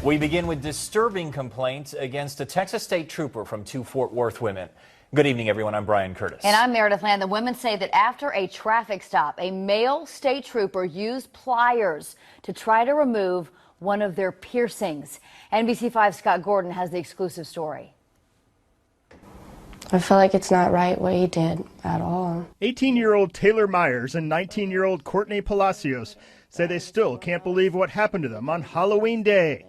We begin with disturbing complaints against a Texas state trooper from two Fort Worth women. Good evening, everyone. I'm Brian Curtis. And I'm Meredith Land. The women say that after a traffic stop, a male state trooper used pliers to try to remove one of their piercings. NBC5's Scott Gordon has the exclusive story. I feel like it's not right what he did at all. 18-year-old Taylor Myers and 19-year-old Courtney Palacios say they still can't believe what happened to them on Halloween Day.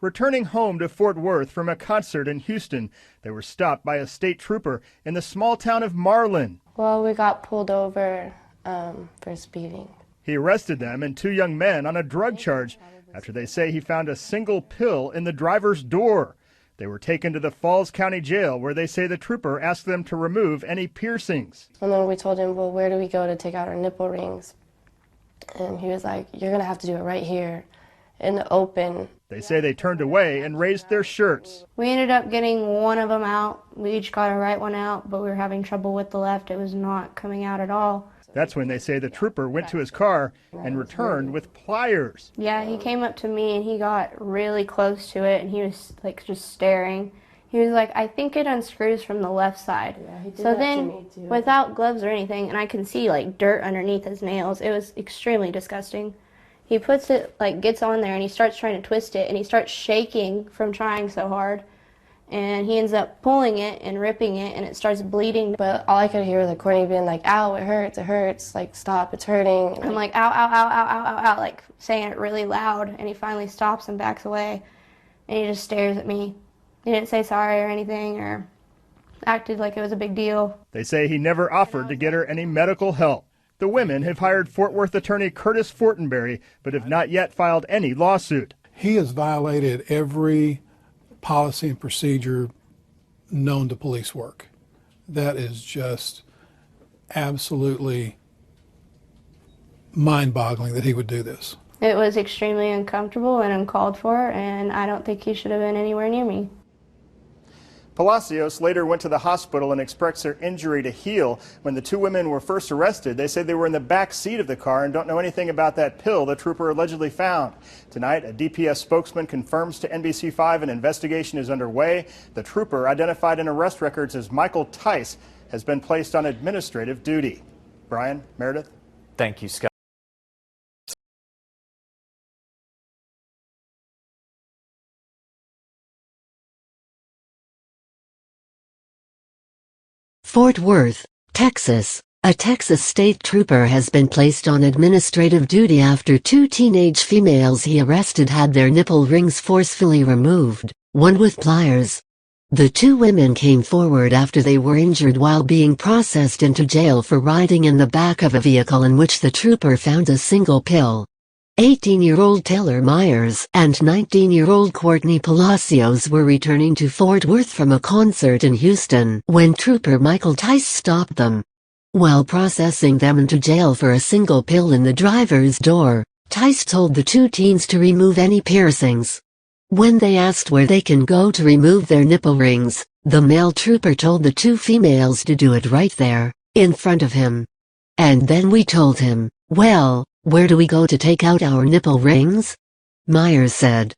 Returning home to Fort Worth from a concert in Houston, they were stopped by a state trooper in the small town of Marlin. Well, we got pulled over for speeding. He arrested them and two young men on a drug charge after they say he found a single pill in the driver's door. They were taken to the Falls County Jail, where they say the trooper asked them to remove any piercings. And then we told him, well, where do we go to take out our nipple rings? And he was like, you're going to have to do it right here in the open. They say they turned away and raised their shirts. We ended up getting one of them out. We each got our right one out, but we were having trouble with the left. It was not coming out at all. That's when they say the trooper went to his car and returned with pliers. Yeah, he came up to me and he got really close to it and he was like just staring. He was like, I think it unscrews from the left side. Yeah, so then, without gloves or anything, and I can see like dirt underneath his nails, it was extremely disgusting. He puts it, like gets on there and he starts trying to twist it and he starts shaking from trying so hard. And he ends up pulling it and ripping it and it starts bleeding. But all I could hear was like Courtney being like, ow, it hurts, like stop, it's hurting. And I'm like, ow, ow, ow, ow, ow, ow, ow, like saying it really loud. And he finally stops and backs away and he just stares at me. He didn't say sorry or anything or acted like it was a big deal. They say he never offered to get her any medical help. The women have hired Fort Worth attorney Curtis Fortenberry, but have not yet filed any lawsuit. He has violated every policy and procedure known to police work. That is just absolutely mind-boggling that he would do this. It was extremely uncomfortable and uncalled for, and I don't think he should have been anywhere near me. Palacios later went to the hospital and expressed their injury to heal. When the two women were first arrested, they said they were in the back seat of the car and don't know anything about that pill the trooper allegedly found. Tonight, a DPS spokesman confirms to NBC5 an investigation is underway. The trooper, identified in arrest records as Michael Tice, has been placed on administrative duty. Brian, Meredith. Thank you, Scott. Fort Worth, Texas. A Texas state trooper has been placed on administrative duty after two teenage females he arrested had their nipple rings forcefully removed, one with pliers. The two women came forward after they were injured while being processed into jail for riding in the back of a vehicle in which the trooper found a single pill. 18-year-old Taylor Myers and 19-year-old Courtney Palacios were returning to Fort Worth from a concert in Houston when Trooper Michael Tice stopped them. While processing them into jail for a single pill in the driver's door, Tice told the two teens to remove any piercings. When they asked where they can go to remove their nipple rings, the male trooper told the two females to do it right there, in front of him. And then we told him, well, where do we go to take out our nipple rings? Myers said.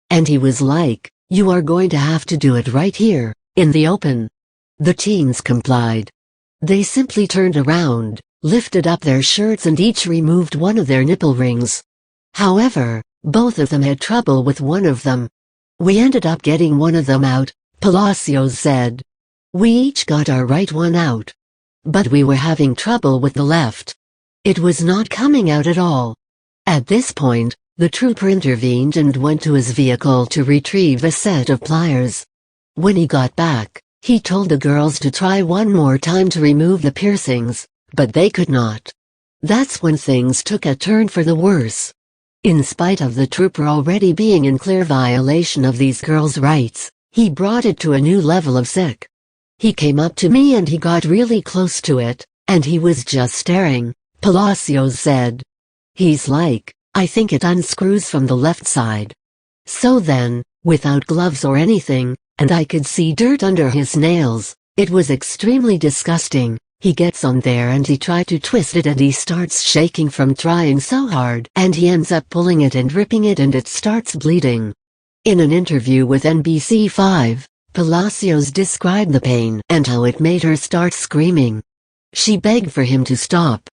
And he was like, you are going to have to do it right here, in the open. The teens complied. They simply turned around, lifted up their shirts and each removed one of their nipple rings. However, both of them had trouble with one of them. We ended up getting one of them out, Palacios said. We each got our right one out. But we were having trouble with the left. It was not coming out at all. At this point, the trooper intervened and went to his vehicle to retrieve a set of pliers. When he got back, he told the girls to try one more time to remove the piercings, but they could not. That's when things took a turn for the worse. In spite of the trooper already being in clear violation of these girls' rights, he brought it to a new level of sick. He came up to me and he got really close to it, and he was just staring, Palacios said. He's like, I think it unscrews from the left side. So then, without gloves or anything, and I could see dirt under his nails, it was extremely disgusting. He gets on there and he tried to twist it and he starts shaking from trying so hard and he ends up pulling it and ripping it and it starts bleeding. In an interview with NBC5, Palacios described the pain and how it made her start screaming. She begged for him to stop.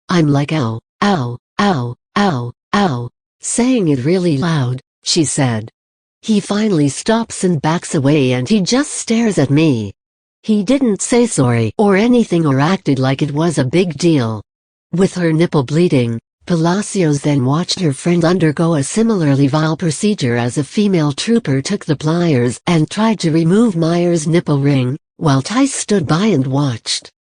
"I'm like ow, ow, ow, ow, ow," saying it really loud, she said. "He finally stops and backs away and he just stares at me. He didn't say sorry or anything or acted like it was a big deal." With her nipple bleeding, Palacios then watched her friend undergo a similarly vile procedure as a female trooper took the pliers and tried to remove Myers' nipple ring, while Tice stood by and watched.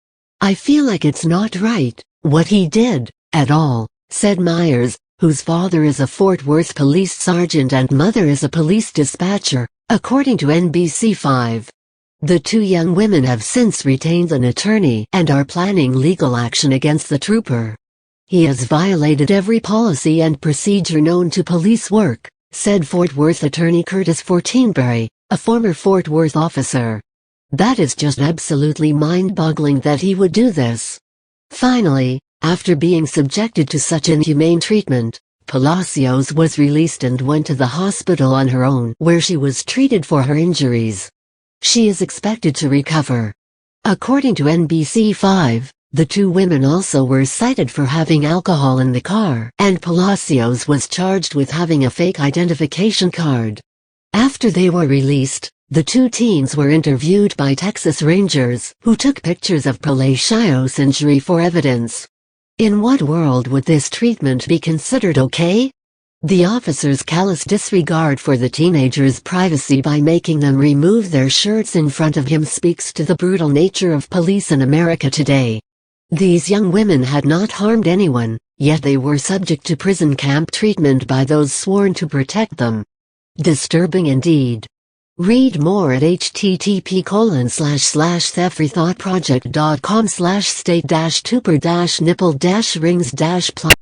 "I feel like it's not right, what he did, at all," said Myers, whose father is a Fort Worth police sergeant and mother is a police dispatcher, according to NBC5. The two young women have since retained an attorney and are planning legal action against the trooper. "He has violated every policy and procedure known to police work," said Fort Worth attorney Curtis Fortenberry, a former Fort Worth officer. "That is just absolutely mind-boggling that he would do this." Finally, after being subjected to such inhumane treatment, Palacios was released and went to the hospital on her own where she was treated for her injuries. She is expected to recover. According to NBC5, the two women also were cited for having alcohol in the car, and Palacios was charged with having a fake identification card. After they were released, the two teens were interviewed by Texas Rangers, who took pictures of Palacios' injury for evidence. In what world would this treatment be considered okay? The officer's callous disregard for the teenagers' privacy by making them remove their shirts in front of him speaks to the brutal nature of police in America today. These young women had not harmed anyone, yet they were subject to prison camp treatment by those sworn to protect them. Disturbing indeed. Read more at http://thefreethoughtproject.com/state-trooper-nipple-rings-pliers